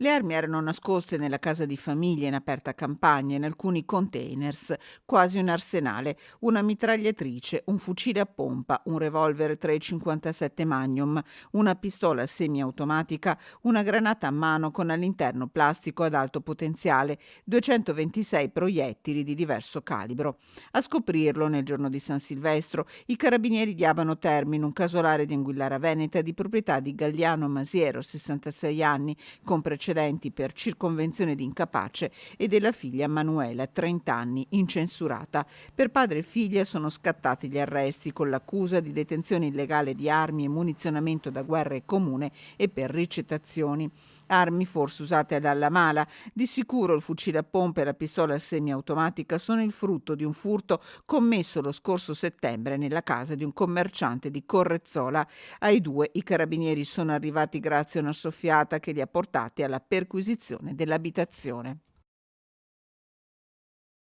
Le armi erano nascoste nella casa di famiglia in aperta campagna, in alcuni containers, quasi un arsenale, una mitragliatrice, un fucile a pompa, un revolver 357 Magnum, una pistola semiautomatica, una granata a mano con all'interno plastico ad alto potenziale, 226 proiettili di diverso calibro. A scoprirlo, nel giorno di San Silvestro, i carabinieri di Abano Termine, un casolare di Anguillara Veneta di proprietà di Galliano Masiero, 66 anni, con precedenti per circonvenzione di incapace, e della figlia Manuela, 30 anni, incensurata. Per padre e figlia sono scattati gli arresti con l'accusa di detenzione illegale di armi e munizionamento da guerra comune e per ricettazioni. Armi forse usate dalla mala. Di sicuro il fucile a pompa e la pistola semiautomatica sono il frutto di un furto commesso lo scorso settembre nella casa di un commerciante di Correzzola. Ai due i carabinieri sono arrivati grazie a una soffiata che li ha portati alla perquisizione dell'abitazione.